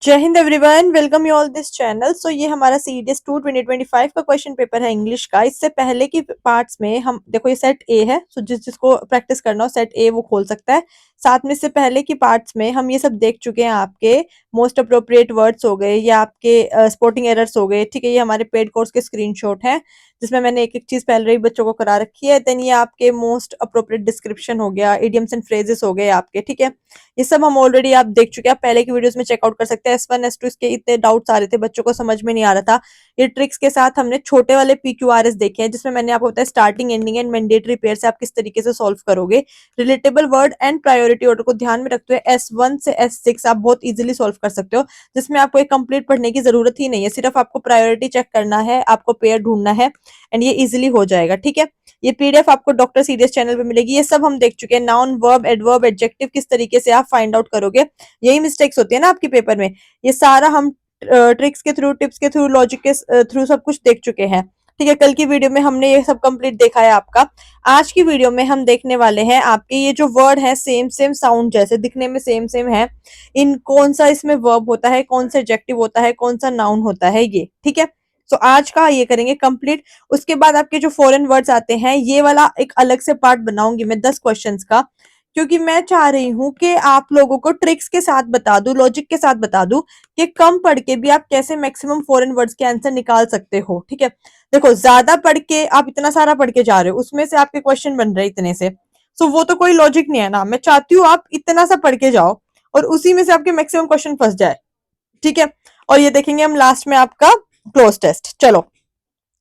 जय हिंद everyone, welcome you all this channel. So ये हमारा सीडीएस 2 2025 का क्वेश्चन पेपर है इंग्लिश का। इससे पहले की पार्ट्स में हम देखो ये सेट ए है, सो जिसको प्रैक्टिस करना हो सेट ए वो खोल सकता है। साथ में इससे पहले की पार्ट्स में हम ये सब देख चुके हैं। आपके मोस्ट अप्रोप्रिएट वर्ड्स हो गए या आपके स्पोर्टिंग एरर्स हो गए, ठीक है। ये हमारे पेड कोर्स के स्क्रीनशॉट हैं जिसमें मैंने एक एक चीज पहले ही बच्चों को करा रखी है। देन ये आपके मोस्ट अप्रोप्रिएट डिस्क्रिप्शन हो गया, इडियम्स एंड फ्रेजेस हो गए आपके, ठीक है। ये सब हम ऑलरेडी आप देख चुके हैं, आप पहले की वीडियोस में चेकआउट कर सकते हैं। S1 S2 इसके इतने डाउट्स आ रहे थे, बच्चों को समझ में नहीं आ रहा था। ये ट्रिक्स के साथ हमने छोटे वाले PQRS देखे हैं जिसमें मैंने आपको बताया starting, ending and mandatory pair से आप किस तरीके से सॉल्व करोगे। Relatable word and priority order को ध्यान में रखते हुए S1 से S6 आप बहुत इजीली सॉल्व कर सकते हो, जिसमें आपको एक कंप्लीट पढ़ने की जरूरत ही नहीं है। सिर्फ आपको प्रायोरिटी चेक करना है, आपको पेयर ढूंढना है एंड ये इजिली हो जाएगा, ठीक है। ये पीडीएफ आपको डॉक्टर सीडीएस चैनल पे मिलेगी। ये सब हम देख चुके हैं, नाउन, वर्ब, एडवर्ब, एडजेक्टिव किस तरीके से आप फाइंड आउट करोगे। यही मिस्टेक्स होती है ना आपके पेपर में। ये सारा हम ट्रिक्स के थ्रू, टिप्स के थ्रू, लॉजिक के थ्रू सब कुछ देख चुके हैं, ठीक है। कल की वीडियो में हमने ये सब कंप्लीट देखा है आपका। आज की वीडियो में हम देखने वाले हैं आपके ये जो वर्ड है सेम सेम साउंड जैसे दिखने में सेम सेम है, इन कौन सा इसमें वर्ब होता है, कौन सा एडजेक्टिव होता है, कौन सा नाउन होता है, ये ठीक है। तो आज का ये करेंगे कंप्लीट। उसके बाद आपके जो फॉरेन वर्ड्स आते हैं ये वाला एक अलग से पार्ट बनाऊंगी मैं 10 क्वेश्चंस का, क्योंकि मैं चाह रही हूं कि आप लोगों को ट्रिक्स के साथ बता दूं, लॉजिक के साथ बता दूं कि कम पढ़ के भी आप कैसे मैक्सिमम फॉरेन वर्ड्स के आंसर निकाल सकते हो, ठीक है। देखो ज्यादा पढ़ के आप इतना सारा पढ़ के जा रहे हो, उसमें से आपके क्वेश्चन बन रहे इतने से, सो वो तो कोई लॉजिक नहीं है ना। मैं चाहती हूँ आप इतना सा पढ़ के जाओ और उसी में से आपके मैक्सिमम क्वेश्चन फंस जाए, ठीक है। और ये देखेंगे हम लास्ट में आपका क्लोज टेस्ट। चलो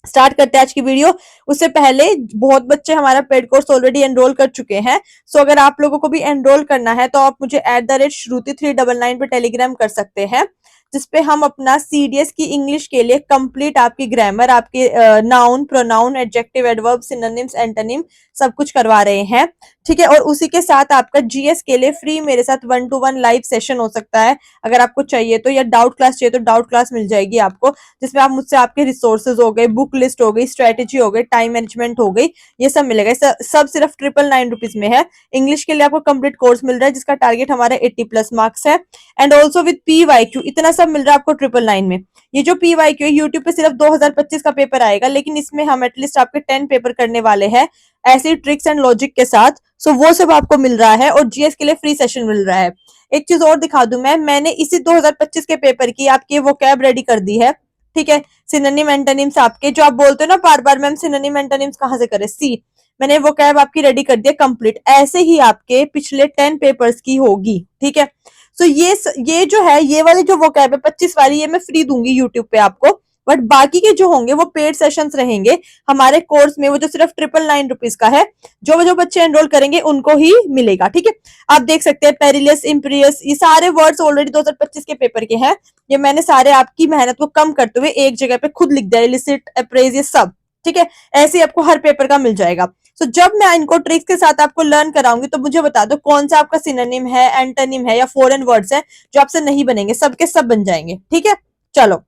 स्टार्ट करते हैं आज की वीडियो। उससे पहले बहुत बच्चे हमारा पेड कोर्स ऑलरेडी एनरोल कर चुके हैं, सो अगर आप लोगों को भी एनरोल करना है तो आप मुझे @shruti399 पे टेलीग्राम कर सकते हैं, जिसपे हम अपना सीडीएस की इंग्लिश के लिए कंप्लीट आपकी ग्रामर, आपके noun, pronoun, adjective, adverb, synonyms, antonym सब कुछ करवा रहे हैं, ठीक है। और उसी के साथ आपका जीएस के लिए फ्री मेरे साथ 1 to 1 लाइव सेशन हो सकता है अगर आपको चाहिए तो, या डाउट क्लास चाहिए तो डाउट क्लास मिल जाएगी आपको, जिसमें आप मुझसे आपके रिसोर्सेज हो गए, बुक लिस्ट हो गई, स्ट्रेटेजी हो गई, टाइम मैनेजमेंट हो गई, ये सब मिलेगा। सब सिर्फ 999 में है। इंग्लिश के लिए आपको कंप्लीट कोर्स मिल रहा है जिसका टारगेट हमारे 80+ मार्क्स है, एंड ऑल्सो विद PYQ। इतना सब मिल रहा है आपको 999 में। ये जो PYQ है यूट्यूब पे सिर्फ 2025 का पेपर आएगा, लेकिन इसमें हम एटलीस्ट आपके 10 पेपर करने वाले हैं ऐसे ट्रिक्स एंड लॉजिक के साथ, सो वो सब आपको मिल रहा है। और जीएस के लिए फ्री सेशन मिल रहा है। एक चीज और दिखा दूं मैंने इसी 2025 के पेपर की आपकी वोकैब रेडी कर दी है, ठीक है। सिनोनिम एंटोनिम्स आपके जो आप बोलते हो ना बार बार, मैम सिनोनिम एंटोनिम्स कहां से करें, सी मैंने वोकैब आपकी रेडी कर दी है कंप्लीट। ऐसे ही आपके पिछले 10 पेपर्स की होगी, ठीक है। सो ये जो है, ये वाली जो वोकैब है 25 वाली, ये मैं फ्री दूंगी यूट्यूब पे आपको, बट बाकी के जो होंगे वो पेड सेशंस रहेंगे हमारे कोर्स में, वो जो सिर्फ 999 का है। जो जो बच्चे एनरोल करेंगे उनको ही मिलेगा, ठीक है। आप देख सकते हैं पेरिलियस, इम्पीरियस, ये सारे वर्ड्स ऑलरेडी 2025 के पेपर के हैं। ये मैंने सारे आपकी मेहनत को कम करते हुए एक जगह पे खुद लिख दिया, इलिसिट, अप्रेज, ये सब, ठीक है। ऐसे ही आपको हर पेपर का मिल जाएगा। सो जब मैं इनको ट्रिक्स के साथ आपको लर्न कराऊंगी तो मुझे बता दो कौन सा आपका सिनोनिम है, एंटोनिम है या फॉरेन वर्ड्स है जो आपसे नहीं बनेंगे, सबके सब बन जाएंगे, ठीक है। चलो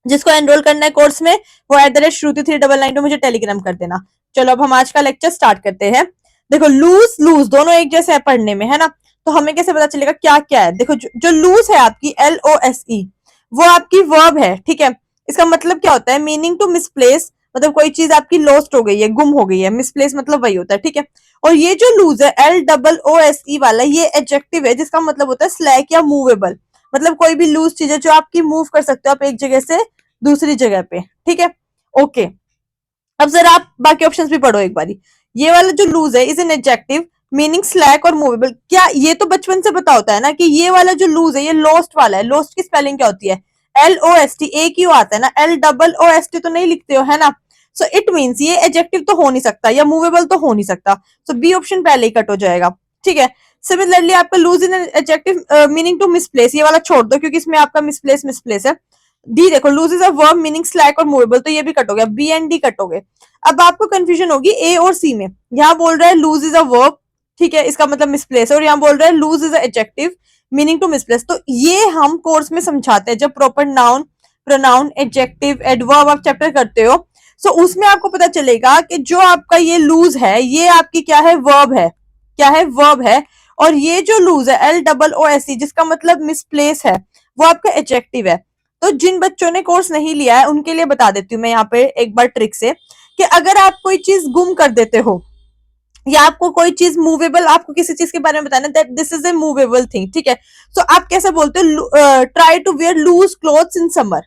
जिसको एनरोल करना है कोर्स में वो @shruti399 पे मुझे टेलीग्राम कर देना। चलो अब हम आज का लेक्चर स्टार्ट करते हैं। देखो लूज लूज दोनों एक जैसे है पढ़ने में, है ना। तो हमें कैसे पता चलेगा क्या क्या है। देखो जो लूज है आपकी LOSE वो आपकी वर्ब है, ठीक है। इसका मतलब क्या होता है, मीनिंग टू मिसप्लेस, मतलब कोई चीज आपकी लॉस्ट हो गई है, गुम हो गई है। मिसप्लेस मतलब वही होता है, ठीक है। और ये जो लूज है LOOSE वाला, ये एडजेक्टिव है जिसका मतलब होता है स्लैक या मूवेबल, मतलब कोई भी लूज चीज है जो आपकी मूव कर सकते हो आप एक जगह से दूसरी जगह पे, ठीक है। ओके अब जरा आप बाकी ऑप्शंस भी पढ़ो एक बारी। ये वाला जो लूज है is an adjective meaning slack और मूवेबल। क्या ये तो बचपन से पता होता है ना कि ये वाला जो लूज है ये लॉस्ट वाला है। लॉस्ट की स्पेलिंग क्या होती है, LOST, एक ही आता है ना, LOOST तो नहीं लिखते हो, है ना। सो इट मीन्स ये एडजेक्टिव तो हो नहीं सकता या मूवेबल तो हो नहीं सकता, सो बी ऑप्शन पहले ही कट हो जाएगा, ठीक है। सिमिलरली आपका loose in adjective meaning to misplace, ये वाला छोड़ दो क्योंकि इसमें आपका मिसप्लेस मिसप्लेस है। डी देखो loose is a verb meaning slack और मूवेबल, तो ये भी कट हो गया, बी एंड डी कट हो गए। अब आपको कंफ्यूजन होगी ए और सी में। यहाँ बोल रहा है लूज इज अ वर्ब, ठीक है, इसका मतलब मिसप्लेस है, और यहाँ बोल रहा है loose is a adjective meaning to misplace. तो ये हम कोर्स में समझाते हैं जब proper noun, pronoun, adjective, adverb आप चैप्टर करते हो। सो उसमें आपको पता चलेगा कि जो आपका ये लूज है ये आपकी क्या है, वर्ब है, क्या है, वर्ब है। और ये जो लूज है LOOSE जिसका मतलब मिसप्लेस है, वो आपका एडजेक्टिव है। तो जिन बच्चों ने कोर्स नहीं लिया है उनके लिए बता देती हूँ मैं यहाँ पे एक बार ट्रिक से, कि अगर आप कोई चीज गुम कर देते हो या आपको कोई चीज मूवेबल, आपको किसी चीज के बारे में बताना that this is a movable thing, ठीक है, तो आप कैसे बोलते हो, try to wear loose clothes in summer,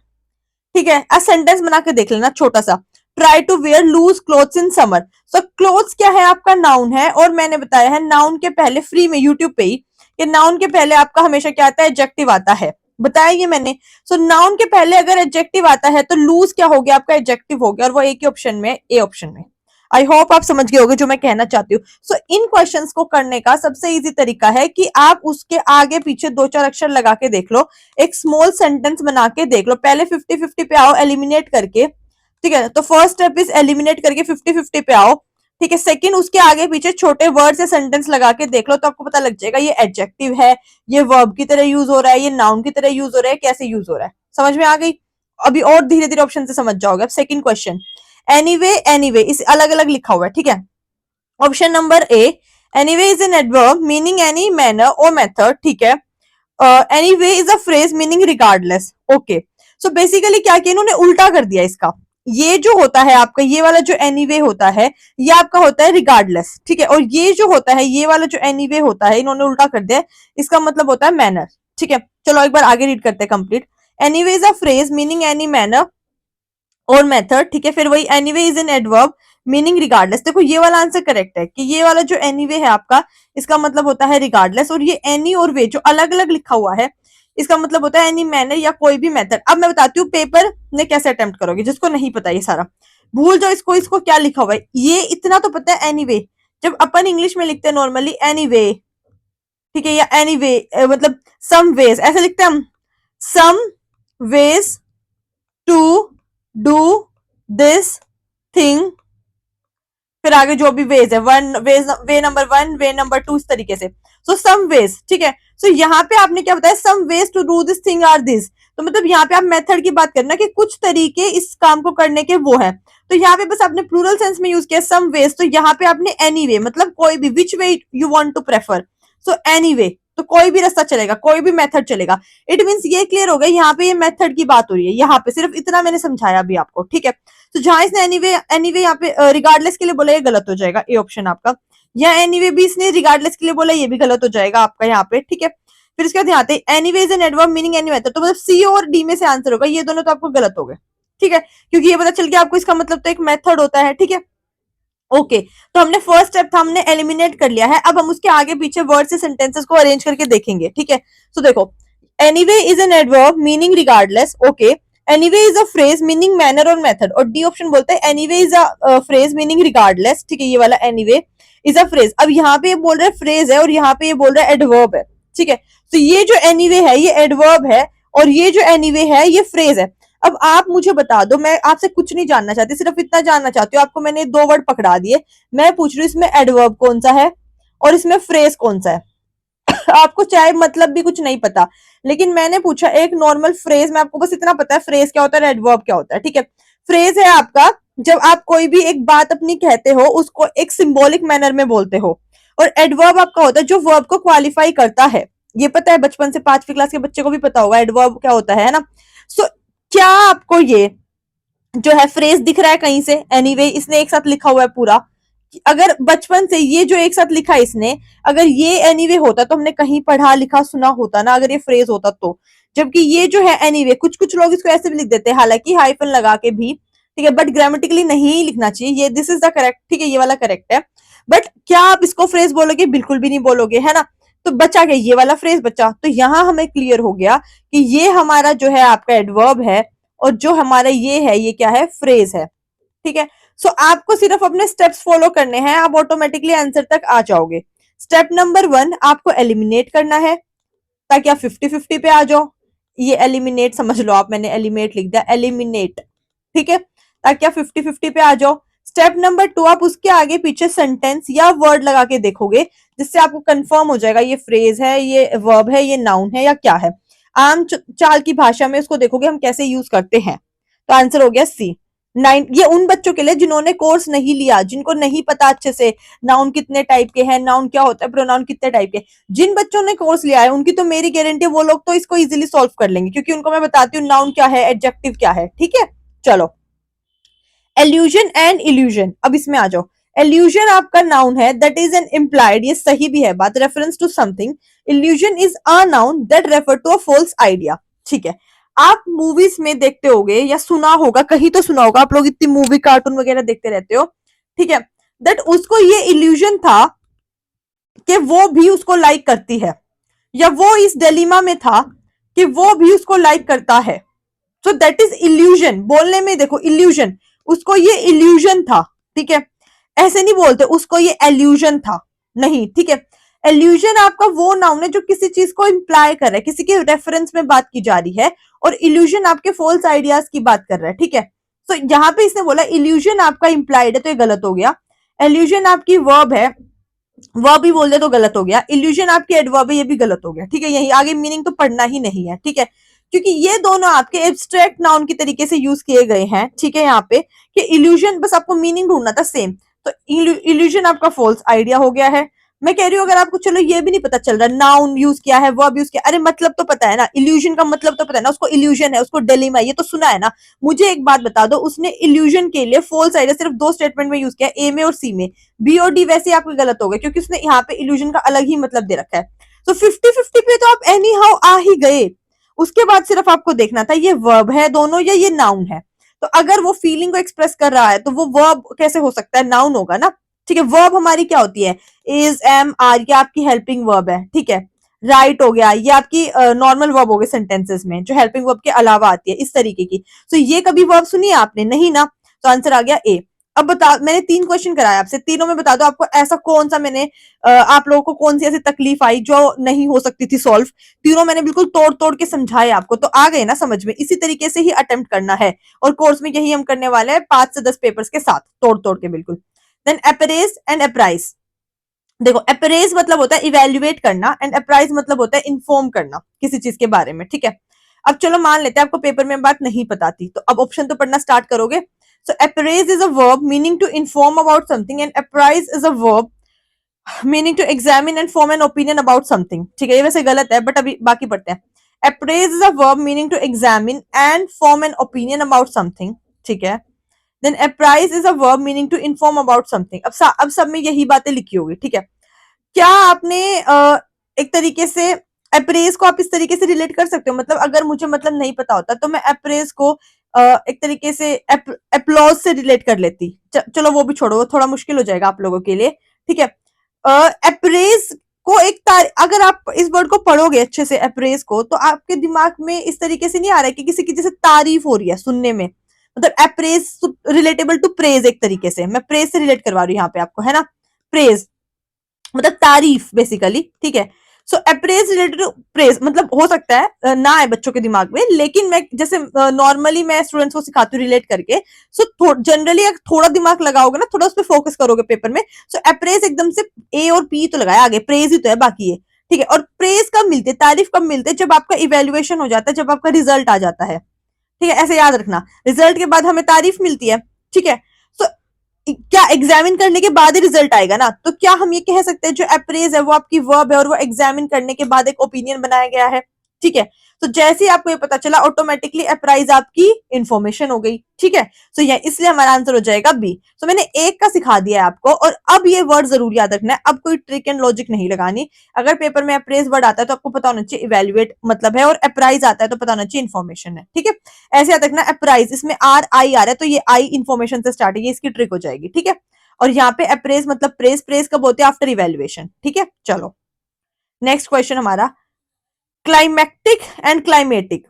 ठीक है, सेंटेंस बना के देख लेना छोटा सा, try to wear loose clothes in summer. So clothes क्या है, आपका नाउन है, और मैंने बताया है नाउन के पहले फ्री में यूट्यूब पे ही कि नाउन के पहले आपका हमेशा क्या आता है, एडजेक्टिव आता है, बताया ये मैंने। सो नाउन के पहले अगर एडजेक्टिव आता है तो लूज क्या हो गया, आपका एडजेक्टिव हो गया, और वो एक ही ऑप्शन में, ए ऑप्शन में। आई होप आप समझ गए होगे जो मैं कहना चाहती हूँ। सो इन क्वेश्चंस को करने का सबसे इजी तरीका है कि आप उसके आगे पीछे दो चार अक्षर लगा के देख लो, एक स्मॉल सेंटेंस बना के देख लो, पहले 50-50 पे आओ एलिमिनेट करके, ठीक है, तो फर्स्ट स्टेप इज एलिमिनेट करके 50-50 पे आओ, ठीक है, सेकंड उसके आगे पीछे छोटे वर्ड या सेंटेंस लगा के देख लो, तो आपको पता लग जाएगा ये एडजेक्टिव है, ये वर्ब की तरह यूज हो रहा है, ये नाउन की तरह यूज हो रहा है, कैसे यूज हो रहा है, समझ में आ गई। अभी और धीरे धीरे ऑप्शन से समझ जाओगे। अब सेकंड क्वेश्चन, एनीवे, एनीवे इस अलग अलग लिखा हुआ है, ठीक है। Option number A, anyway is an adverb meaning any manner और मेथड, ठीक है। Anyway is a phrase meaning regardless, okay. So basically क्या किया इन्होंने, उल्टा कर दिया इसका, ये जो होता है आपका, ये वाला जो एनीवे होता है ये आपका होता है रिगार्डलेस, ठीक है, और ये जो होता है, ये वाला जो एनीवे होता है इन्होंने उल्टा कर दिया, इसका मतलब होता है मैनर, ठीक है। चलो एक बार आगे रीड करते हैं complete. Anyway is a phrase meaning any manner और मेथड, ठीक है, फिर वही anyway is an adverb meaning regardless. देखो ये वाला आंसर करेक्ट है कि ये वाला जो एनीवे है आपका, इसका मतलब होता है रिगार्डलेस, और ये एनी और वे जो अलग अलग लिखा हुआ है इसका मतलब होता है एनी मैनर या कोई भी मेथड। अब मैं बताती हूँ पेपर में कैसे अटेम्प्ट करोगे, जिसको नहीं पता ये सारा भूल जाओ, इसको इसको क्या लिखा हुआ है ये इतना तो पता है, एनीवे जब अपन इंग्लिश में लिखते हैं नॉर्मली एनीवे, ठीक है, या एनीवे मतलब सम वेज ऐसे लिखते हैं हम, some ways to do this thing, फिर आगे जो भी वेज है, one ways, way number one, way number two, इस तरीके से। सो सम वेज, ठीक है। सो यहाँ पे आपने क्या बताया, some ways to do this thing are this, तो मतलब यहाँ पे आप मेथड की बात करना कि कुछ तरीके इस काम को करने के वो है, तो यहाँ पे बस आपने प्लूरल सेंस में यूज किया सम वेज, तो यहाँ पे आपने एनी वे मतलब कोई भी, which way you want to prefer, so anyway, तो कोई भी रास्ता चलेगा, कोई भी मेथड चलेगा। इट मीन्स ये क्लियर हो गया, यहाँ पे ये मेथड की बात हो रही है, यहाँ पे सिर्फ इतना मैंने समझाया अभी आपको, ठीक है। तो जहां इसने एनीवे, एनीवे यहाँ पे रिगार्डलेस के लिए बोला, ये गलत हो जाएगा, ए ऑप्शन आपका। या एनीवे भी इसने रिगार्डलेस के लिए बोला, ये भी गलत हो जाएगा आपका यहाँ पे, ठीक है। फिर इसके बाद यहाँ पे anyway is an adverb meaning any method, तो मतलब सी और डी में से आंसर होगा, ये दोनों तो आपको गलत हो गए, ठीक है, क्योंकि ये पता चल गया आपको इसका मतलब तो एक मेथड होता है, ठीक है। ओके, तो हमने फर्स्ट स्टेप था, हमने एलिमिनेट कर लिया है, अब हम उसके आगे पीछे वर्ड से सेंटेंसेस को अरेंज करके देखेंगे, ठीक है। तो देखो, anyway is an adverb meaning regardless, okay, anyway is a phrase meaning manner और मेथड, और डी ऑप्शन बोलते हैं anyway is a phrase meaning regardless, ठीक है, ये वाला एनीवे इज अ फ्रेज। अब यहाँ पे ये बोल रहा है फ्रेज है और यहाँ पे ये बोल रहा है एडवर्ब है, ठीक है। तो ये जो एनीवे है ये एडवर्ब है और ये जो एनीवे है ये फ्रेज है। अब आप मुझे बता दो, मैं आपसे कुछ नहीं जानना चाहती, सिर्फ इतना जानना चाहती हूँ, आपको मैंने दो वर्ड पकड़ा दिए, मैं पूछ रही हूँ इसमें एडवर्ब कौन सा है और इसमें फ्रेज कौन सा है। आपको चाहे मतलब भी कुछ नहीं पता, लेकिन मैंने पूछा एक नॉर्मल फ्रेज में, आपको बस इतना पता है फ्रेज क्या होता है, एडवर्ब क्या होता है, ठीक है। फ्रेज है आपका जब आप कोई भी एक बात अपनी कहते हो उसको एक सिंबॉलिक मैनर में बोलते हो, और एडवर्ब आपका होता है जो वर्ब को क्वालिफाई करता है। ये पता है बचपन से, 5वीं क्लास के बच्चे को भी पता होगा एडवर्ब क्या होता है ना। सो क्या आपको ये जो है फ्रेज दिख रहा है कहीं से, एनीवे इसने एक साथ लिखा हुआ है पूरा, अगर बचपन से ये जो एक साथ लिखा है इसने, अगर ये एनीवे होता तो हमने कहीं पढ़ा लिखा सुना होता ना, अगर ये फ्रेज होता तो। जबकि ये जो है एनीवे, कुछ कुछ लोग इसको ऐसे भी लिख देते हैं, हालांकि हाइफन लगा के भी, ठीक है, बट ग्रामेटिकली नहीं लिखना चाहिए, ये दिस इज द करेक्ट, ठीक है, ये वाला करेक्ट है। बट क्या आप इसको फ्रेज बोलोगे, बिल्कुल भी नहीं बोलोगे, है ना। तो बचा गया ये वाला फ्रेज बचा, तो यहां हमें क्लियर हो गया कि ये हमारा जो है आपका एडवर्ब है और जो हमारा ये है ये क्या है, फ्रेज है, ठीक है। सो आपको सिर्फ अपने स्टेप्स फॉलो करने हैं, आप ऑटोमेटिकली आंसर तक आ जाओगे। स्टेप नंबर 1 आपको एलिमिनेट करना है ताकि आप 50-50 पे आ जाओ, ये एलिमिनेट समझ लो आप, मैंने एलिमिनेट लिख दिया, एलिमिनेट, ठीक है, ताकि आप 50-50 पे आ जाओ। स्टेप नंबर 2 आप उसके आगे पीछे सेंटेंस या वर्ड लगा के देखोगे, जिससे आपको कंफर्म हो जाएगा ये फ्रेज है, ये वर्ब है, ये नाउन है या क्या है। आम चाल की भाषा में उसको देखोगे हम कैसे यूज करते हैं, तो आंसर हो गया सी। 9 ये उन बच्चों के लिए जिन्होंने कोर्स नहीं लिया, जिनको नहीं पता अच्छे से नाउन कितने टाइप के हैं, नाउन क्या होता है, प्रोनाउन कितने टाइप के। जिन बच्चों ने कोर्स लिया है उनकी तो मेरी गारंटी है वो लोग तो इसको इजीली सॉल्व कर लेंगे, क्योंकि उनको मैं बताती हूँ नाउन क्या है, एडजेक्टिव क्या है। ठीक है, चलो। एल्यूजन एंड इल्यूजन, अब इसमें आ जाओ। एल्यूजन आपका नाउन है दैट इज एन इम्प्लाइड, ये सही भी है बात, reference to something. Illusion is a noun that refer to a false idea. ठीक है, आप मूवीज में देखते होगे या सुना होगा, कहीं तो सुना होगा, आप लोग इतनी मूवी कार्टून वगैरह देखते रहते हो, ठीक है, दैट उसको ये इल्यूजन था कि वो भी उसको लाइक करती है, या वो इस डिलेमा में था कि वो भी उसको लाइक करता है। So that is illusion. बोलने में देखो इल्यूजन, उसको ये इल्यूजन था। ठीक है, ऐसे नहीं बोलते उसको ये एल्यूजन था, नहीं। ठीक है, एल्यूजन आपका वो नाउन है जो किसी चीज को इंप्लाई कर रहा है, किसी के रेफरेंस में बात की जा रही है, और इल्यूजन आपके फॉल्स आइडियाज की बात कर रहा है। ठीक है, तो यहाँ पे इसने बोला इल्यूजन आपका इंप्लाइड है, तो ये गलत हो गया। एल्यूजन आपकी वर्ब है, वर्ब भी बोल दे तो गलत हो गया। इल्यूजन आपकी एडवर्ब है, ये भी गलत हो गया। ठीक है, यही आगे मीनिंग तो पढ़ना ही नहीं है। ठीक है, क्योंकि ये दोनों आपके एब्स्ट्रैक्ट नाउन की तरीके से यूज किए गए हैं। ठीक है, यहाँ पे कि इल्यूजन बस आपको मीनिंग ढूंढना था सेम, तो इल्यूजन आपका फॉल्स आइडिया हो गया है। मैं कह रही हूँ अगर आपको चलो ये भी नहीं पता चल रहा नाउन यूज किया है, वर्ब यूज किया, अरे मतलब तो पता है ना, इल्यूजन का मतलब तो पता है ना, उसको इल्यूजन है, उसको डिलेमा है, ये तो सुना है ना। मुझे एक बात बता दो, उसने इल्यूजन के लिए फॉल्स आइडिया सिर्फ दो स्टेटमेंट में यूज किया, ए में और सी में। बी और डी वैसे आपके गलत हो गए, क्योंकि उसने यहाँ पे इल्यूजन का अलग ही मतलब दे रखा है। तो 50-50 पे तो आप एनी हाउ आ ही गए। उसके बाद सिर्फ आपको देखना था ये वर्ब है दोनों या ये नाउन है। तो अगर वो फीलिंग को एक्सप्रेस कर रहा है तो वो वर्ब कैसे हो सकता है, नाउन होगा ना। ठीक है, वर्ब हमारी क्या होती है, इज, एम, आर, ये आपकी हेल्पिंग वर्ब है। ठीक है, राइट हो गया, ये आपकी नॉर्मल वर्ब हो गई सेंटेंसेस में, जो हेल्पिंग वर्ब के अलावा आती है, इस तरीके की। तो ये कभी वर्ब सुनी है आपने, नहीं ना, तो आंसर आ गया ए। अब बता, मैंने 3 क्वेश्चन कराया आपसे, तीनों में बता दो आपको ऐसा कौन सा मैंने आप लोगों को कौन सी ऐसी तकलीफ आई जो नहीं हो सकती थी सॉल्व। तीनों मैंने बिल्कुल तोड़ तोड़ के समझाए आपको, तो आ गए ना समझ में। इसी तरीके से ही अटेम्प्ट करना है, और कोर्स में यही हम करने वाले हैं 5 से 10 पेपर्स के साथ, तोड़ तोड़ के बिल्कुल। Then appraise and apprise. देखो अप्रेज मतलब होता है इवेल्युएट करना, एंड अप्राइज मतलब होता है इन्फॉर्म करना किसी चीज के बारे में। ठीक है, अब चलो मान लेते हैं आपको पेपर में बात नहीं पताती, तो अब ऑप्शन तो पढ़ना स्टार्ट करोगे। So appraise is a verb meaning to inform about something, and apprise is a verb meaning to examine and form an opinion about something. ठीक है, ये वैसे गलत है बट अभी बाकी पढ़ते हैं। Appraise is a verb meaning to examine and form an opinion about something. ठीक है, then apprise is a verb meaning to inform about something. अब सब में यही बातें लिखी होगी। ठीक है, क्या आपने एक तरीके से अप्रेज को आप इस तरीके से रिलेट कर सकते हो, मतलब अगर मुझे मतलब नहीं पता होता तो मैं अप्रेज को एक तरीके से एप्लॉज से रिलेट कर लेती। चलो वो भी छोड़ो, वो थोड़ा मुश्किल हो जाएगा आप लोगों के लिए। ठीक है, अप्रेज को अगर आप इस वर्ड को पढ़ोगे अच्छे से अप्रेज को, तो आपके दिमाग में इस तरीके से नहीं आ रहा है कि किसी की जैसे तारीफ हो रही है सुनने में, मतलब अप्रेज रिलेटेबल टू प्रेज, एक तरीके से मैं प्रेज से रिलेट करवा रही हूँ यहाँ पे आपको, है ना। प्रेज मतलब तारीफ बेसिकली। ठीक है, सो अप्रेज रिलेटेड टू प्रेज मतलब हो सकता है ना आए बच्चों के दिमाग में, लेकिन मैं जैसे नॉर्मली मैं स्टूडेंट्स को सिखाती हूँ रिलेट करके। सो जनरली अगर थोड़ा दिमाग लगाओगे ना, थोड़ा उस पर फोकस करोगे पेपर में, सो अप्रेज एकदम से ए और पी तो लगाया, आगे प्रेज ही तो है बाकी ये। ठीक है, और प्रेज कब मिलते, तारीफ कब मिलते, जब आपका इवेल्युएशन हो जाता है, जब आपका रिजल्ट आ जाता है। ठीक है, ऐसे याद रखना, रिजल्ट के बाद हमें तारीफ मिलती है। ठीक है, तो क्या एग्जामिन करने के बाद ही रिजल्ट आएगा ना, तो क्या हम ये कह सकते हैं जो अप्रेज है वो आपकी वर्ब है और वो एग्जामिन करने के बाद एक ओपिनियन बनाया गया है। ठीक है, तो जैसे ही आपको ये पता चला ऑटोमेटिकली अप्राइज आपकी इंफॉर्मेशन हो गई। ठीक है, तो ये इसलिए हमारा आंसर हो जाएगा बी। तो मैंने एक का सिखा दिया है आपको, और अब ये वर्ड जरूर याद रखना है, अब कोई ट्रिक एंड लॉजिक नहीं लगानी। अगर पेपर में अप्रेज वर्ड आता है तो आपको पता होना चाहिए इवेल्युएट मतलब है, और अप्राइज आता है तो पता होना चाहिए इन्फॉर्मेशन है। ठीक है, ऐसे याद रखना, अप्राइज इसमें आर आई आ रहा है तो ये आई इन्फॉर्मेशन से स्टार्ट है, ये इसकी ट्रिक हो जाएगी। ठीक है, और यहाँ पे अप्रेज मतलब प्रेज, प्रेज कब होते हैं, आफ्टर इवेल्युएशन। ठीक है, चलो नेक्स्ट क्वेश्चन हमारा, क्लाइमेटिक एंड क्लाइमेटिक।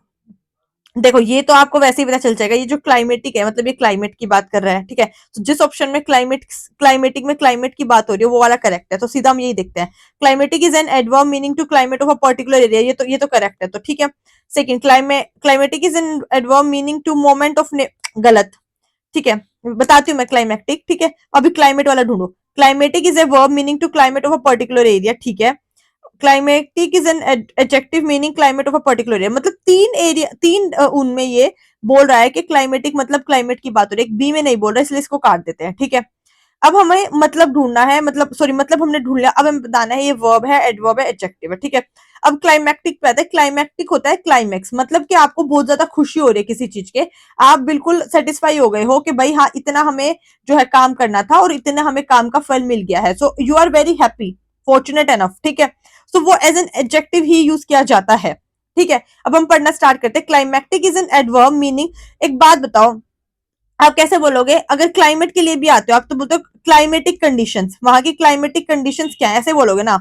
देखो ये तो आपको वैसे ही पता चल जाएगा, ये जो क्लाइमेटिक है मतलब ये क्लाइमेट की बात कर रहा है। ठीक है, तो जिस ऑप्शन में क्लाइमेटिक में क्लाइमेट की बात हो रही है वो वाला करेक्ट है, तो सीधा हम यही देखते हैं। Climatic is an adverb meaning to climate of a particular area, ये तो करेक्ट है, तो ठीक है। Second, climatic is an adverb meaning to moment of, गलत। ठीक है, बताती हूँ मैं क्लाइमेटिक। ठीक है, अभी क्लाइमेट वाला ढूंढो। Climatic is a verb meaning to climate of a particular area. ठीक है, climatic is an adjective meaning climate of a particular area, मतलब तीन एरिया, तीन उनमें ये बोल रहा है कि क्लाइमेटिक मतलब क्लाइमेट की बात हो रही है, बी में नहीं बोल रहा, इसलिए इसको काट देते हैं, ठीक है। अब हमें मतलब ढूंढना है, मतलब सॉरी, मतलब हमने ढूंढ लिया, अब हमें बताना है ये वर्ब है, एडवर्ब है, एडजेक्टिव है, ठीक है। अब क्लाइमैक्टिक पे आते हैं। क्लाइमैक्टिक होता है क्लाइमैक्स, मतलब कि आपको बहुत ज्यादा खुशी हो रही है किसी चीज के, आप बिल्कुल सेटिस्फाई हो गए हो कि भाई हाँ इतना हमें जो है काम करना था और इतना हमें काम का फल मिल गया है, so you are very happy, fortunate enough, ठीक है। सो वो एज एन एडजेक्टिव ही यूज किया जाता है, ठीक है। अब हम पढ़ना स्टार्ट करते हैं। Climactic is an adverb meaning, एक बात बताओ, आप कैसे बोलोगे अगर क्लाइमेट के लिए भी आते हो आप, तो बोलते हो क्लाइमेटिक कंडीशंस, वहां की क्लाइमेटिक कंडीशंस क्या है, ऐसे बोलोगे ना,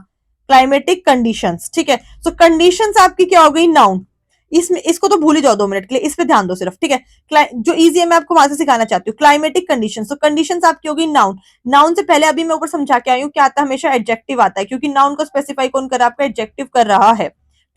क्लाइमेटिक कंडीशंस, ठीक है। सो कंडीशंस आपकी क्या हो गई, नाउन। इसमें इसको तो भूल ही जाओ 2 मिनट के लिए, इस पे ध्यान दो सिर्फ, ठीक है। जो इजी है मैं आपको वहां से सिखाना चाहती हूँ। क्लाइमेटिक कंडीशन, तो कंडीशंस आपकी होगी नाउन। नाउन से पहले अभी मैं ऊपर समझा के आई हूँ क्या आता है, हमेशा एडजेक्टिव आता है, क्योंकि नाउन को स्पेसिफाई कौन कर रहा है, आपका एडजेक्टिव कर रहा है,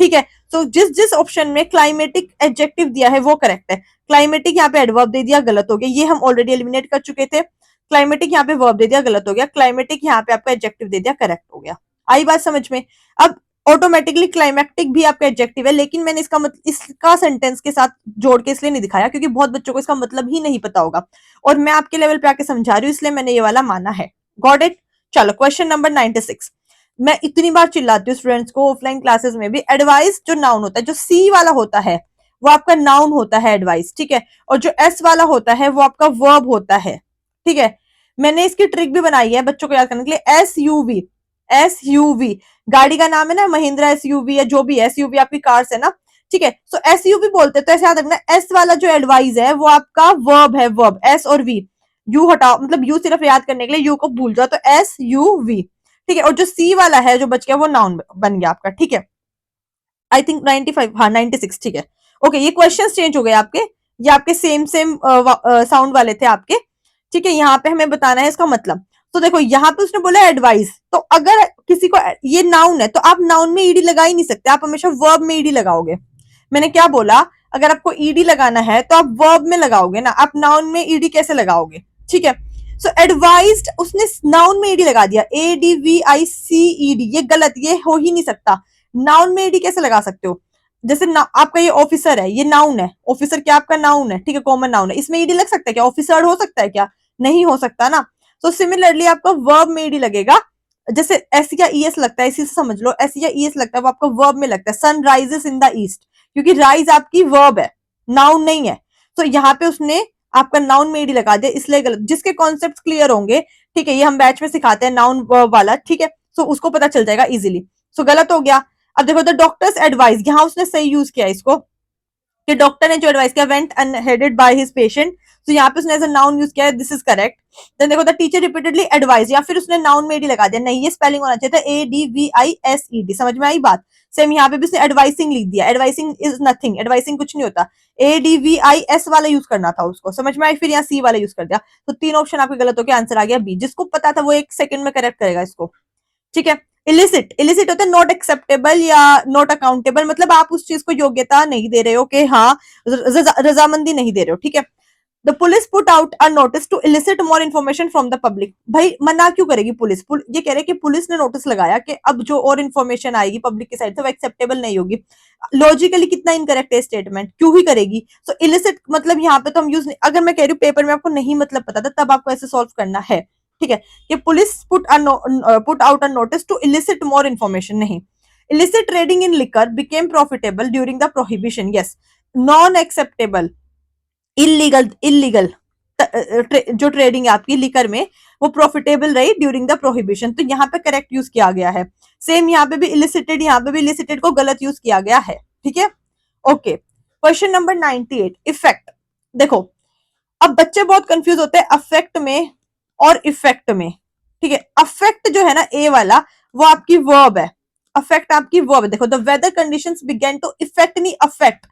ठीक है। तो जिस जिस ऑप्शन में क्लाइमेटिक एडजेक्टिव दिया है वो करेक्ट है। क्लाइमेटिक यहाँ पे एडवर्ब दे दिया, गलत हो गया, ये हम ऑलरेडी एलिमिनेट कर चुके थे। क्लाइमेटिक यहाँ पे वर्ब दे दिया, गलत हो गया। क्लाइमेटिक यहाँ पे आपका एडजेक्टिव दे दिया, करेक्ट हो गया। आई बात समझ में। अब ऑटोमेटिकली क्लाइमैक्टिक भी आपका एडजेक्टिव है, लेकिन मैंने इसका इसका सेंटेंस के साथ जोड़ के इसलिए नहीं दिखाया क्योंकि बहुत बच्चों को इसका मतलब ही नहीं पता होगा, और मैं आपके लेवल पे आके समझा रही हूँ, इसलिए मैंने ये वाला माना है। Got it. चलो क्वेश्चन नंबर 96। मैं इतनी बार चिल्लाती हूँ स्टूडेंट्स को ऑफलाइन क्लासेस में भी, एडवाइस जो नाउन होता है, जो सी वाला होता है वो आपका नाउन होता है एडवाइस, ठीक है। और जो एस वाला होता है वो आपका वर्ब होता है, ठीक है। मैंने इसकी ट्रिक भी बनाई है बच्चों को याद करने के लिए। एसयूवी, एसयूवी गाड़ी का नाम है ना, महिंद्रा एसयूवी या जो भी है, एसयूवी आपकी कार्स है ना, ठीक है। सो एसयूवी बोलते हैं, तो ऐसे याद रखना, एस वाला जो एडवाइस है वो आपका वर्ब है, वर्ब, एस और वी, यू हटाओ, मतलब यू सिर्फ याद करने के लिए, यू को भूल जाओ, तो एस यू वी, ठीक है। और जो सी वाला है जो बच गया वो नाउन बन गया आपका, ठीक है। आई थिंक 95, हाँ 96, ठीक है। ओके, ये क्वेश्चन चेंज हो गए आपके, ये आपके सेम सेम साउंड वाले थे आपके, ठीक है। यहाँ पे हमें बताना है इसका मतलब। तो देखो यहाँ पे उसने बोला एडवाइस, तो अगर किसी को, ये नाउन है तो आप नाउन में ईडी लगा ही नहीं सकते, आप हमेशा वर्ब में ईडी लगाओगे। मैंने क्या बोला, अगर आपको ईडी लगाना है तो आप वर्ब में लगाओगे ना, आप नाउन में ईडी कैसे लगाओगे, ठीक है। सो एडवाइज्ड उसने नाउन में ईडी लगा दिया, ADVICED, ये गलत, ये हो ही नहीं सकता। नाउन में ईडी कैसे लगा सकते हो, जैसे आपका ये ऑफिसर है, ये नाउन है, ऑफिसर क्या आपका नाउन है, ठीक है, कॉमन नाउन है, इसमें ईडी लग सकता है क्या, ऑफिसर हो सकता है क्या, नहीं हो सकता ना। तो सिमिलरली आपका वर्ब में ईडी लगेगा, जैसे एस या ईएस लगता है, इसी से समझ लो, एस या ईएस लगता है वो आपका वर्ब में लगता है। Sun rises in the east, क्योंकि राइज आपकी वर्ब है, नाउन नहीं है। तो यहाँ पे उसने आपका नाउन में ईडी लगा दिया, इसलिए गलत। जिसके कॉन्सेप्ट क्लियर होंगे, ठीक है, ये हम बैच में सिखाते हैं नाउन वर्ब वाला, ठीक है, सो उसको पता चल जाएगा इजीली। सो गलत हो गया। अब देखो, द डॉक्टर्स एडवाइस, यहाँ उसने सही यूज किया इसको, कि डॉक्टर ने जो एडवाइस किया, वेंट अनहेडेड बाय हिज पेशेंट, तो यहाँ पे उसने एज अ नाउन यूज किया है, दिस इज करेक्ट। देन देखो, द टीचर रिपीटेडली एडवाइस, या फिर उसने नाउन में एडी लगा दिया, नहीं ये स्पेलिंग होना चाहिए था ADVISED, समझ में आई बात। सेम यहाँ पे भी उसने एडवाइसिंग लिख दिया, एडवाइसिंग इज नथिंग, एडवाइसिंग कुछ नहीं होता, ADVIS वाला यूज करना था उसको, समझ में आई, फिर यहाँ सी वाला यूज कर दिया, तो 3 ऑप्शन आपके गलत हो गया, आंसर आ गया बी। जिसको पता था वो 1 सेकंड में करेक्ट करेगा इसको, ठीक है। इलिसिट, इलिसिट होता है नॉट एक्सेप्टेबल या नॉट अकाउंटेबल, मतलब आप उस चीज को योग्यता नहीं दे रहे हो कि हाँ रजामंदी नहीं दे रहे हो, ठीक है। The police put out a notice to elicit more information from the public, भाई मना क्यों करेगी पुलिस, ये कह रहे कि पुलिस ने नोटिस लगाया कि अब जो और इन्फॉर्मेशन आएगी पब्लिक की साइड से वो एक्सेप्टेबल नहीं होगी। लॉजिकली कितना इनकरेक्ट है स्टेटमेंट, क्यों ही करेगी। सो इलिसिट मतलब यहाँ पे तो हम यूज नहीं, अगर मैं कह रही हूँ पेपर में आपको नहीं मतलब पता था तब आपको ऐसे सॉल्व करना है, ठीक है। कि police put out a notice to elicit more information, नहीं। Illicit trading in liquor became profitable during the prohibition, yes. Non acceptable, illegal, illegal जो ट्रेडिंग है आपकी लिकर में वो प्रॉफिटेबल रही ड्यूरिंग द प्रोहिबिशन, तो यहाँ पे करेक्ट यूज किया गया है। सेम यहाँ पे भी इलिसिटेड, यहाँ पे भी इलिसिटेड को गलत यूज किया गया है, ठीक है। Okay, question number 98, effect. देखो, अब बच्चे बहुत कंफ्यूज होते हैं अफेक्ट में और इफेक्ट में, ठीक है। अफेक्ट जो है ना ए वाला, वो आपकी वर्ब है, अफेक्ट आपकी वर्ब है। देखो, the weather conditions began to effect, नहीं affect,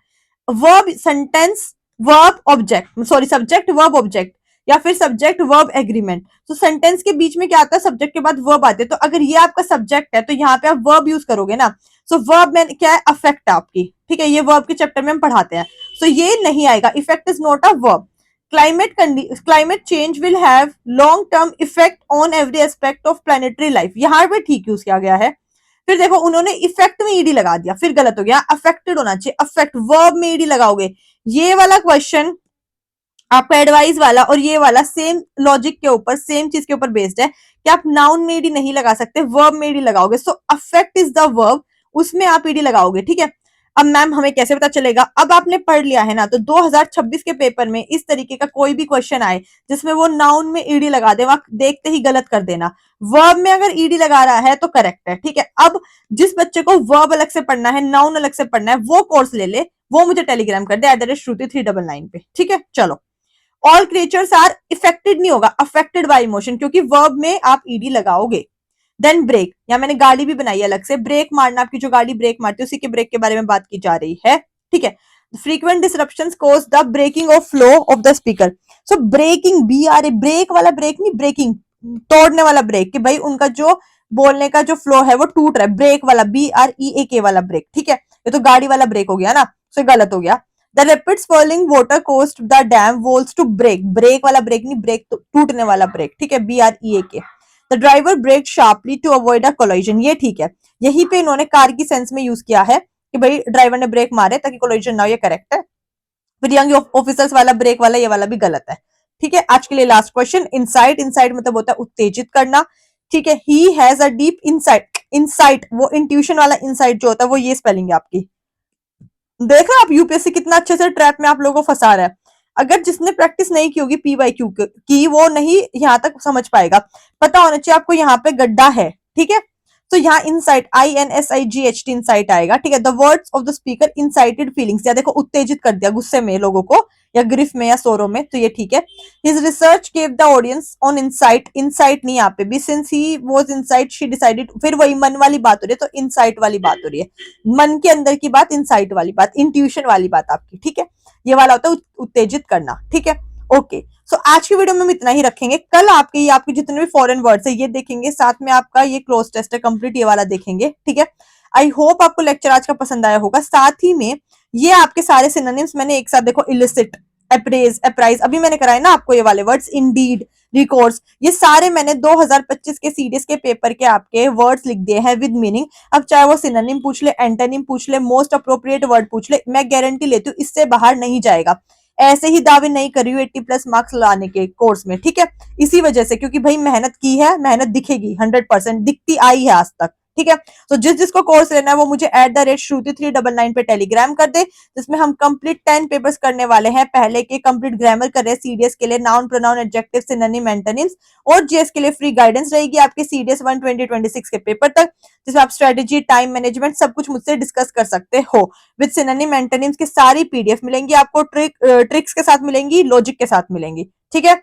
verb sentence, verb object, sorry subject verb object, या फिर सब्जेक्ट वर्ब एग्रीमेंट। तो सेंटेंस के बीच में क्या आता है, सब्जेक्ट के बाद वर्ब आते हैं, तो अगर ये आपका सब्जेक्ट है तो यहाँ पे आप वर्ब यूज करोगे ना। सो वर्ब में क्या है, अफेक्ट आपकी, ठीक है, ये वर्ब के चैप्टर में हम पढ़ाते हैं, सो ये नहीं आएगा, effect is not a verb. Climate change will have long term effect on every aspect of planetary life, यहाँ पे ठीक यूज किया गया है। फिर देखो, उन्होंने इफेक्ट में ईडी लगा दिया, फिर गलत हो गया, अफेक्टेड होना चाहिए, अफेक्ट, वर्ब में ईडी लगाओगे, ये वाला क्वेश्चन आपका एडवाइस वाला और ये वाला सेम लॉजिक के ऊपर, सेम चीज के ऊपर बेस्ड है कि आप नाउन में ईडी नहीं लगा सकते, वर्ब में ईडी लगाओगे। सो अफेक्ट इज द वर्ब, उसमें आप ईडी लगाओगे, ठीक है। अब मैम हमें कैसे पता चलेगा? अब आपने पढ़ लिया है ना, तो 2026 के पेपर में इस तरीके का कोई भी क्वेश्चन आए जिसमें वो नाउन में ईडी लगा दे, वहां देखते ही गलत कर देना। वर्ब में अगर ईडी लगा रहा है तो करेक्ट है, ठीक है। अब जिस बच्चे को वर्ब अलग से पढ़ना है, नाउन अलग से पढ़ना है, वो कोर्स ले ले, वो मुझे टेलीग्राम कर दे @Shruti399 पे, ठीक है। चलो, ऑल क्रिएचर्स आर इफेक्टेड नहीं होगा, अफेक्टेड बाय इमोशन, क्योंकि वर्ब में आप ईडी लगाओगे। देन ब्रेक, या मैंने गाड़ी भी बनाई है अलग से, ब्रेक मारना, आपकी जो गाड़ी ब्रेक मारती है उसी के ब्रेक के बारे में बात की जा रही है, ठीक है। Frequent disruptions cause the breaking of flow of the speaker. So breaking, BRA, break वाला ब्रेक नहीं, ब्रेकिंग तोड़ने वाला ब्रेक, कि भाई उनका जो बोलने का जो फ्लो है वो टूट रहा है, ब्रेक वाला, BREAK वाला ब्रेक, ठीक है। ये तो गाड़ी वाला ब्रेक हो गया ना, सो गलत हो गया। The rapid swirling water caused the dam walls to break, break वाला ब्रेक नहीं, ब्रेक तो टूटने वाला ब्रेक, ठीक है, BREAK। The driver brake sharply to avoid a collision, ये ठीक है। यहीं पे इन्होंने कार की सेंस में यूज किया है कि भाई ड्राइवर ने ब्रेक मारे ताकि कोलिजन ना हो, ये करेक्ट है। फिर यंग ऑफिसर्स वाला ब्रेक वाला, ये वाला भी गलत है, ठीक है। आज के लिए लास्ट क्वेश्चन, इनसाइट, इनसाइट मतलब होता है उत्तेजित करना, ठीक है। He has a deep insight, insight वो इंट्यूशन वाला इनसाइट जो होता है वो ये स्पेलिंग है आपकी। देख रहे हो आप यूपीएससी कितना अच्छे से ट्रैप में आप लोगों को फंसा रहा है। अगर जिसने प्रैक्टिस नहीं की होगी PYQ की, वो नहीं यहाँ तक समझ पाएगा। पता होना चाहिए आपको यहाँ पे गड्ढा है, ठीक है। तो यहाँ इनसाइट, INSIGHT इनसाइट आएगा, ठीक है। The words of the speaker incited feelings, या देखो उत्तेजित कर दिया गुस्से में लोगों को, या ग्रिफ में या सोरो में, तो ये ठीक है। His research gave the audience on insight, insight नहीं यहाँ पे भी, since he was insight she decided, फिर वही मन वाली बात हो रही है, तो इनसाइट वाली बात हो रही है, मन के अंदर की बात, इनसाइट वाली बात, इंट्यूशन वाली बात आपकी, ठीक है। ये वाला होता है उत्तेजित करना, ठीक है। ओके, सो आज की वीडियो में हम इतना ही रखेंगे। कल आपके जितने भी फॉरेन वर्ड्स है ये देखेंगे, साथ में आपका ये क्लोज टेस्ट है कंप्लीट, ये वाला देखेंगे, ठीक है। आई होप आपको लेक्चर आज का पसंद आया होगा। साथ ही में ये आपके सारे सिनोनिम्स मैंने एक साथ, देखो, इलिसिट, अप्रेज, अप्राइज, अभी मैंने कराया ना आपको ये वाले वर्ड्स, इंडीड, रिकॉर्ड्स, ये सारे मैंने 2025 के सीडीएस के पेपर के आपके वर्ड्स लिख दिए हैं विद मीनिंग। अब चाहे वो सिनोनिम पूछ ले, एंटोनिम पूछ ले, मोस्ट अप्रोप्रिएट वर्ड पूछ ले, मैं गारंटी लेती हूँ इससे बाहर नहीं जाएगा। ऐसे ही दावे नहीं कर रही हूँ 80+ मार्क्स लाने के कोर्स में, ठीक है। इसी वजह से, क्योंकि भाई मेहनत की है, मेहनत दिखेगी, 100% दिखती आई है आज तक, ठीक है। तो जिसको कोर्स लेना है वो मुझे @Shruti399 पे टेलीग्राम कर दे, जिसमें हम कंप्लीट 10 पेपर्स करने वाले हैं। पहले के कंप्लीट ग्रामर कर रहे हैं सीडीएस के लिए, noun, pronoun, adjective, synonym, antonyms, और जीएस के लिए फ्री गाइडेंस रहेगी आपके सीडीएस 1 2026 के पेपर तक, जिसमें आप स्ट्रेटेजी, टाइम मैनेजमेंट सब कुछ मुझसे डिस्कस कर सकते हो। विद सिनोनिम, एंटोनिम्स की सारी पीडीएफ मिलेंगी आपको, ट्रिक्स के साथ मिलेंगी, लॉजिक के साथ मिलेंगी, ठीक है।